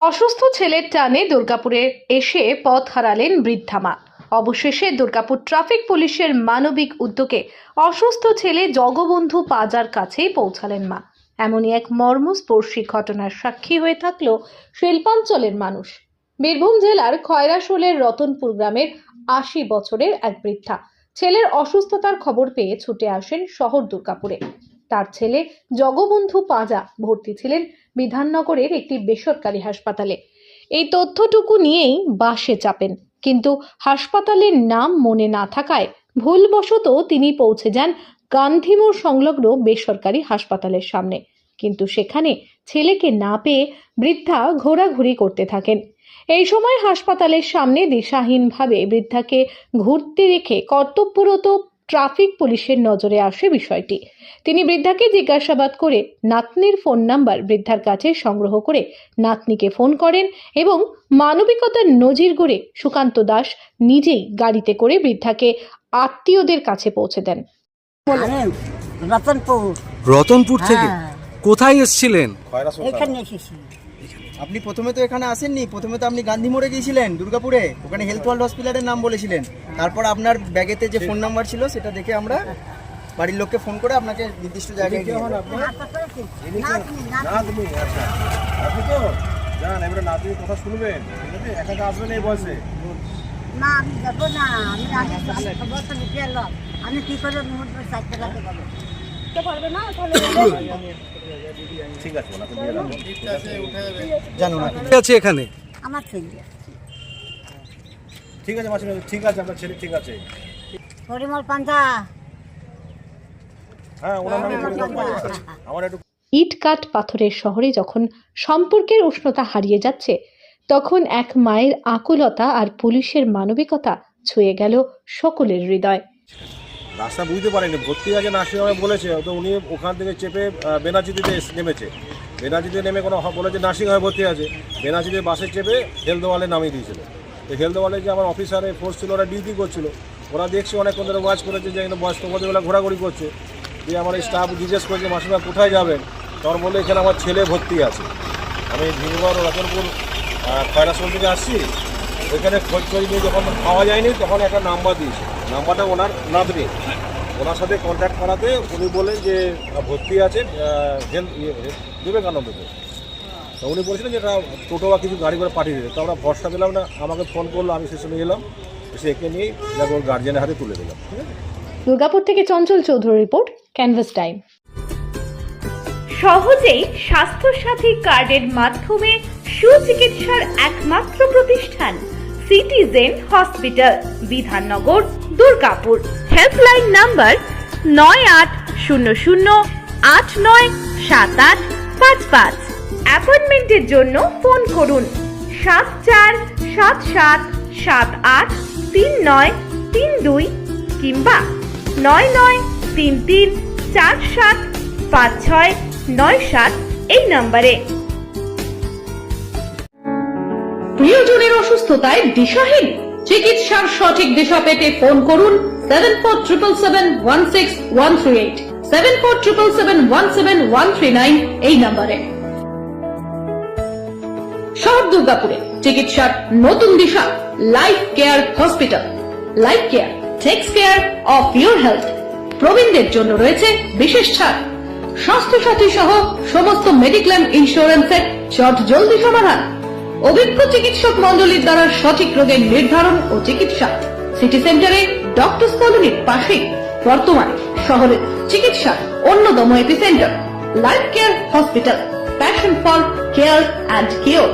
অসুস্থ ছেলের টানে দুর্গাপুরে এসে পথ হারালেন বৃদ্ধা মা। অবশেষে দুর্গাপুর ট্রাফিক পুলিশের মানবিক উদ্যোগে অসুস্থ ছেলে জগবন্ধু পাজার কাছেই পৌঁছালেন মা। এমনই এক মর্মস্পর্শী ঘটনার সাক্ষী হয়ে থাকলো শিল্পাঞ্চলের মানুষ। বীরভূম জেলার খয়রাশোলের রতনপুর গ্রামের ৮০ বছরের এক বৃদ্ধা ছেলের অসুস্থতার খবর পেয়ে ছুটে আসেন শহর দুর্গাপুরে। তার ছেলে জগবন্ধু পাজা ভর্তি ছিলেন বিধাননগরের একটি বেসরকারি হাসপাতালে। এই তথ্যটুকু নিয়েই বাসে চাপেন, কিন্তু হাসপাতালের নাম মনে না থাকায় ভুলবশত তিনি পৌঁছে যান গান্ধীমোড় সংলগ্ন বেসরকারি হাসপাতালের সামনে। কিন্তু সেখানে ছেলেকে না পেয়ে বৃদ্ধা ঘোরাঘুরি করতে থাকেন। এই সময় হাসপাতালের সামনে দিশাহীনভাবে বৃদ্ধাকে ঘুরতে রেখে কর্তব্যরত ট্রাফিক পুলিশের নজরে আসে বিষয়টি। তিনি বৃদ্ধাকে জিজ্ঞাসাবাদ করে নাতনির ফোন নাম্বার বৃদ্ধার কাছে সংগ্রহ করে নাতনিকে ফোন করেন এবং মানবিকতার নজির গড়ে সুকান্ত দাস নিজেই গাড়িতে করে বৃদ্ধাকে আত্মীয়দের কাছে পৌঁছে দেন। রতনপুর থেকে কোথায় এসেছিলেন? এখানে এসেছি। আপনি প্রথমে তো এখানে আসেননি, প্রথমে তো আপনি গান্ধী মোড়ে গিয়েছিলেন দুর্গাপুরে, ওখানে হেলথ ওয়ার্ল্ড হসপিটালের নাম বলেছিলেন। তারপর আপনার ব্যাগেতে যে ফোন নাম্বার ছিল সেটা দেখে আমরা বাড়ির লোককে ফোন করে আপনাকে নির্দিষ্ট জায়গায় গিয়ে কথা শুনবেন, একা আসবেন এই বয়সে। না আমি যাবো না, আমি কি করে পারবে না, ঠিক আছে জানো না আছে এখানে আমার ছেলে। ঠিক আছে মাসি, ঠিক আছে আপনার ছেলে ঠিক আছে। পরিমল পান্তা, হ্যাঁ ওনার নামে আমার একটু ইট কাঠ পাথরের শহরে যখন সম্পর্কের উষ্ণতা হারিয়ে যাচ্ছে, তখন এক মায়ের আকুলতা আর পুলিশের মানবিকতা ছুঁয়ে গেল সকলের হৃদয়। রাস্তা বুঝতে পারেনি, ভর্তি আছে নার্সিংহোমে বলেছে, তো উনি ওখান থেকে চেপে বেনাচিতে নেমেছে। বেনাচিতে নেমে কোনো বলেছে নার্সিংহোমে ভর্তি আছে, বেনাচিতে বাসে চেপে হেলদওয়ালে নামিয়ে দিয়েছিল। তো হেলদওয়ালে যে আমার অফিসারের ফোর্স ছিল, ওরা ডিউটি করছিল, ওরা দেখছে অনেকক্ষণ ধরে ওয়াচ করেছে যে এখানে বয়স্ক মধ্যেবেলা ঘোরাঘুরি করছে। দিয়ে আমার স্টাফ জিজ্ঞেস করেছে মাসিমা কোথায় যাবেন, তখন বলে এখানে আমার ছেলে ভর্তি আছে। আমি ভিনগড় রতনপুর খয়রাশোল থেকে আসছি, ওইখানে খোঁজ করে নিয়ে যখন পাওয়া যায়নি তখন একটা নাম্বার দিয়েছে, নাম্বারটা ওনার নাতনি। ওনার সাথে কন্ট্যাক্ট করাতে উনি বলেন যে ভর্তি আছে বিবেকানন্দতে। তো উনি বলেছিলেন যে এটা টোটো বা কিছু গাড়ি করে পাঠিয়ে দিতে। তো আমরা ভরসা পেলাম না, আমাকে ফোন করলো, আমি স্টেশনে গেলাম, এসে একে নিয়ে ওর গার্জিয়ানের হাতে তুলে দিলাম। ঠিক আছে। দুর্গাপুর থেকে Chanchal Chowdhury report, canvas time. সহজেই স্বাস্থ্যসাথী কার্ডের মাধ্যমে সুচিকিৎসার একমাত্র প্রতিষ্ঠান citizen hospital, Bidhannagar, Durgapur. Helpline number 9800897855। অ্যাপয়েন্টমেন্টের জন্য ফোন করুন 7477783932 কিংবা 9933475697 এই নম্বরে। প্রিয়জনের অসুস্থতায় দিশাহীন, চিকিৎসার সঠিক দিশা পেতে ফোন করুন 7477716138, 7477171139 এই নম্বরে। শহর দুর্গাপুরে চিকিৎসার নতুন দিশা life care hospital. Life care takes care of your health. প্রবীণদের জন্য রয়েছে বিশেষ ছাড়। স্বাস্থ্যসাথী সহ সমস্ত মেডিক্লেম ইন্স্যুরেন্সের চট জলদি সমাধান। অভিজ্ঞ চিকিৎসক মন্ডলীর দ্বারা সঠিক রোগের নির্ধারণ ও চিকিৎসা। সিটি সেন্টারে ডক্টরস কলোনির পাশেই বর্তমানে শহরের চিকিৎসার অন্যতম epicentre life care hospital, passion for care and cure.